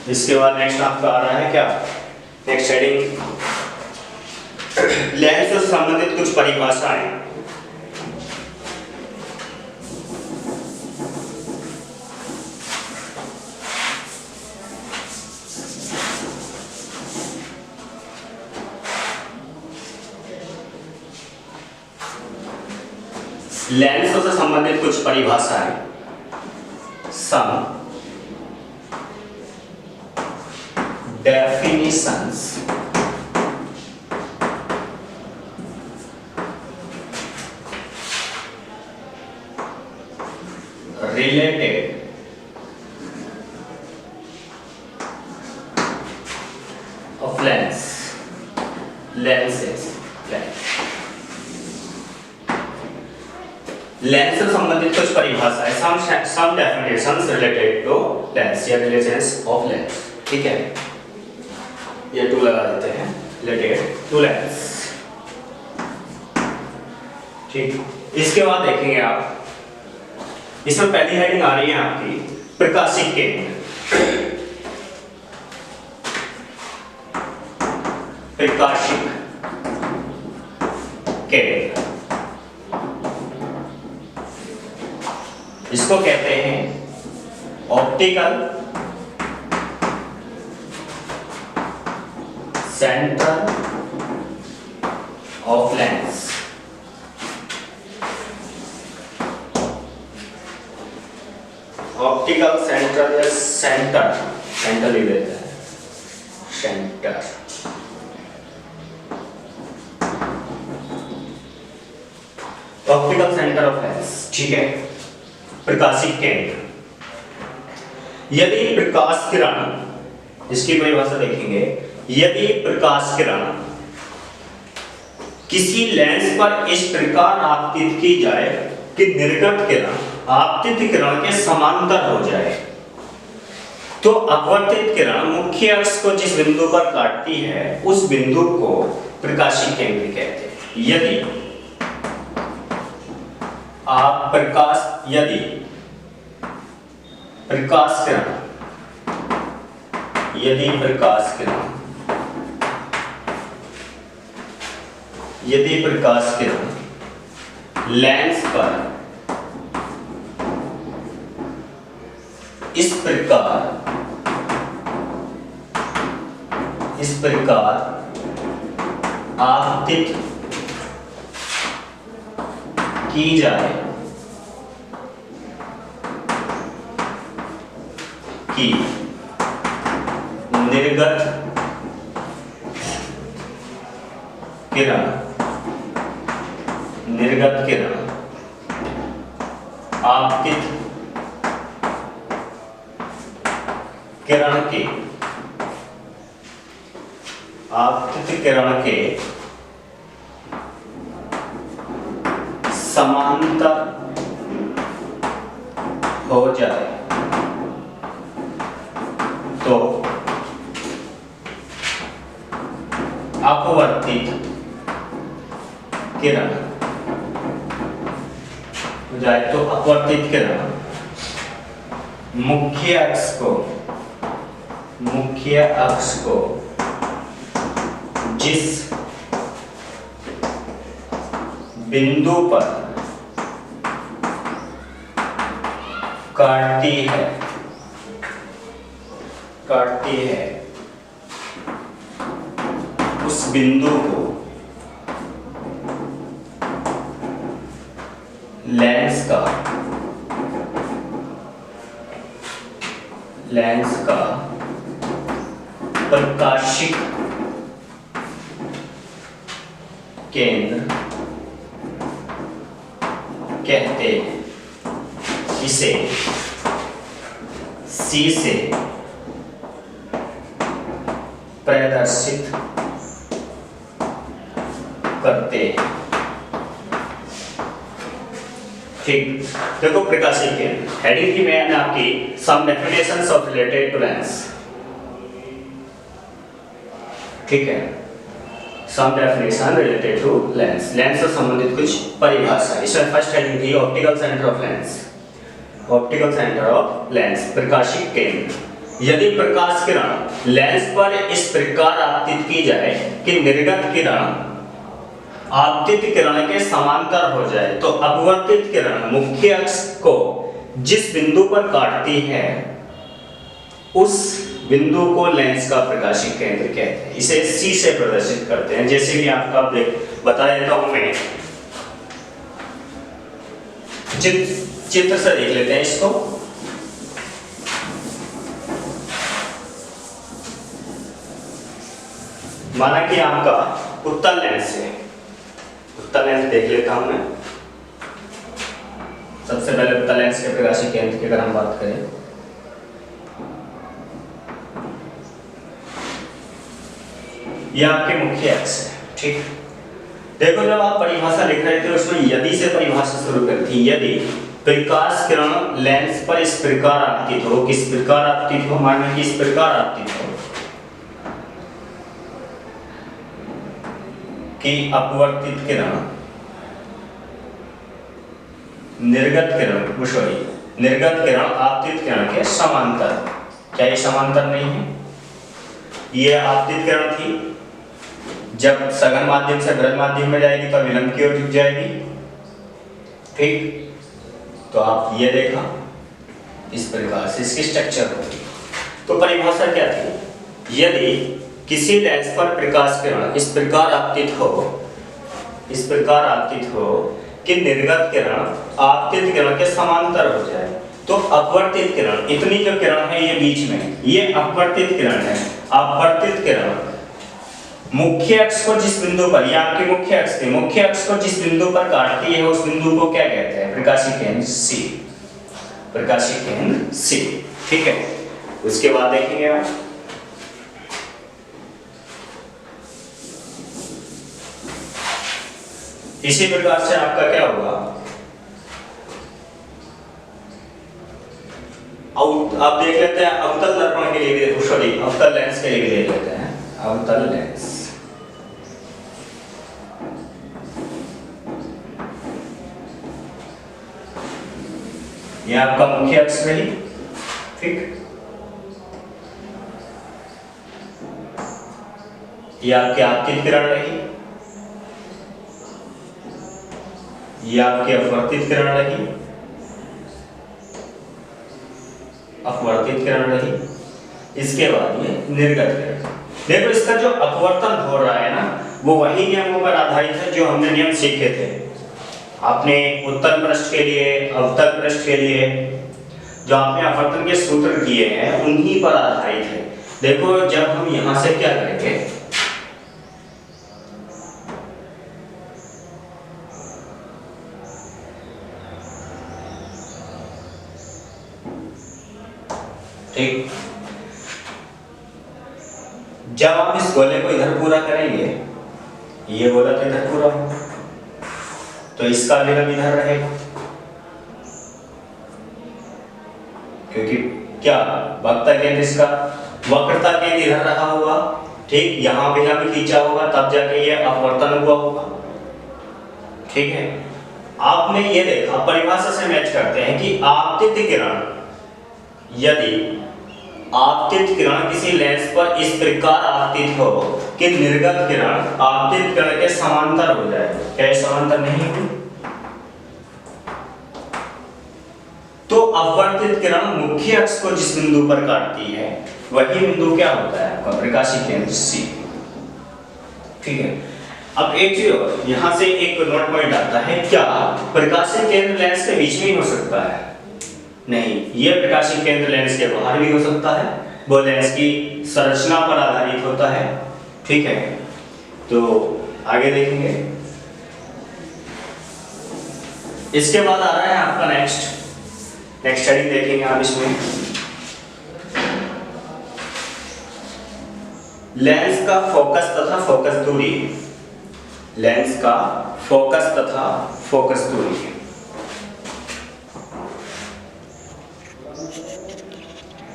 इसके बाद नेक्स्ट आपका आ रहा है क्या, नेक्स्ट हेडिंग लेंस से संबंधित कुछ परिभाषाएं। लेंसों से संबंधित कुछ परिभाषाएं, सम definitions related of lenses lens से संबंधित कुछ परिभाषाएं, सम डेफिनेशंस रिलेटेड टू लेंस या रिलेशंस ऑफ लेंस। ठीक है, ये टू लगा देते हैं, रिलेटेड टू लेंस। ठीक, इसके बाद देखेंगे आप, इसमें पहली हेडिंग आ रही है आपकी प्रकाशिक केंद्र। प्रकाशिक केंद्र इसको कहते हैं optical centre of lens. Optical centre या सेंटर लिख देते हैं, centre. Optical centre of lens, ठीक है। प्रकाशिक केंद्र, यदि प्रकाश किरण, इसकी परिभाषा देखेंगे, यदि प्रकाश किरण किसी लेंस पर इस प्रकार आपतित की जाए कि निर्गत किरण आपतित किरण के समांतर हो जाए, तो अपवर्तित किरण मुख्य अक्ष को जिस बिंदु पर काटती है उस बिंदु को प्रकाशिक केंद्र कहते हैं। यदि प्रकाश किरण लेंस पर इस प्रकार आपतित की जाए कि निर्गत किरण आपतित किरण के समांतर हो जाए तो अपवर्तित किरण हो जाए तो अपवर्तित किरण मुख्य अक्ष को जिस बिंदु पर काटती है उस बिंदु को लेंस का प्रकाशिक केंद्र कहते हैं। इसे C से प्रदर्शित करते हैं। ठीक, देखो प्रकाशिक केंद्र हेडिंग की मैंने आपकी some definitions of related to lens. ठीक है, some definition related to lens, lens से संबंधित कुछ परिभाषा। इसमें फर्स्ट हेडिंग थी ऑप्टिकल सेंटर ऑफ लेंस, प्रकाशिक केंद्र। यदि प्रकाश किरण लेंस पर इस प्रकार आपतित की जाए कि निर्गत किरण आपतित किरण के समांतर हो जाए तो अपवर्तित किरण मुख्य अक्ष को जिस बिंदु पर काटती है उस बिंदु को लेंस का प्रकाशीय केंद्र कहते हैं। इसे C से प्रदर्शित करते हैं। जैसे कि आपका बता देता हूं मैं, चित्र से देख लेते हैं इसको। माना कि आपका उत्तल लेंस है, उत्तल लेंस देख लेता हूं मैं। सबसे पहले उत्तल लेंस के प्रकाशीय केंद्र की अगर हम बात करें, यह आपके मुख्य अक्ष है। ठीक, देखो जब आप परिभाषा लिख रहे थे उसमें यदि से परिभाषा शुरू करती थी। यदि प्रकाश किरण लेंस पर इस प्रकार आपतित हो, किस प्रकार आपतित हो, माना कि इस प्रकार आपतित हो कि अपवर्तित किरण निर्गत किरण निर्गत किरण आपतित किरण के समांतर। क्या ये समांतर नहीं है? ये आपतित किरण थी, जब सघन माध्यम से बृहद माध्यम में जाएगी तो विलंब की ओर झुक जाएगी। ठीक, तो आप ये देखा इस प्रकार से इसकी स्ट्रक्चर होगी। तो परिभाषा क्या थी? यदि किसी लेंस पर प्रकाश किरण इस प्रकार आपतित हो कि निर्गत किरण आपतित किरण के समांतर हो जाए तो अपवर्तित किरण, इतनी जो किरण है ये बीच में, ये अपवर्तित किरण है। अपवर्तित किरण मुख्य अक्ष को जिस बिंदु पर, ये आपकी मुख्य अक्ष थी, मुख्य अक्ष को जिस बिंदु पर काटती है उस बिंदु को क्या कहते हैं? प्रकाशीय केंद्र C। प्रकाशीय केंद्र C। ठीक है, उसके बाद देखेंगे आप इसी प्रकार से आपका क्या होगा, आप देख लेते हैं अवतल दर्पण के लिए, अवतल लेंस के लिए भी देख लेते हैं। अवतल लेंस, ये आपका मुख्य अक्ष रही। ठीक, ये आपकी आपतित किरण रही, ये आपकी अपवर्तित किरण रही, अपवर्तित किरण रही। इसके बाद ये निर्गत किरण। देखो इसका जो अपवर्तन हो रहा है ना, वो वही नियमों पर आधारित है जो हमने नियम सीखे थे। आपने उत्तल पृष्ठ के लिए, अवतल पृष्ठ के लिए जो आपने अपवर्तन के सूत्र किए हैं उन्हीं पर आधारित है। देखो जब हम यहां से क्या करेंगे, ठीक, जब हम इस गोले को इधर पूरा करेंगे, ये गोला तो इधर पूरा हो तो इसका विलंब इधर रहेगा, क्योंकि क्या वक्रता केंद्र इसका, वक्रता केंद्र इधर रहा होगा। ठीक, यहां विलंब खींचा होगा तब जाके ये अपवर्तन हुआ होगा। ठीक है, आपने ये देखा, परिभाषा से मैच करते हैं कि आपतित किरण, यदि आपतित किरण किसी लेंस पर इस प्रकार आपतित हो कि निर्गत किरण आपतित किरण के समांतर हो जाए, क्या समांतर नहीं हुई, तो अपवर्तित किरण मुख्य अक्ष को जिस बिंदु पर काटती है वही बिंदु क्या होता है? आपका प्रकाशीय केंद्र C। ठीक है, अब एक चीज यहां से एक नोट पॉइंट आता है, क्या प्रकाशीय केंद्र लेंस के बीच में ही हो सकता है? नहीं, यह प्रकाशीय केंद्र लेंस के बाहर भी हो सकता है, वो लेंस की संरचना पर आधारित होता है। ठीक है, तो आगे देखेंगे। इसके बाद आ रहा है आपका नेक्स्ट हेडिंग देखेंगे आप इसमें, लेंस का फोकस तथा फोकस दूरी। लेंस का फोकस तथा फोकस दूरी।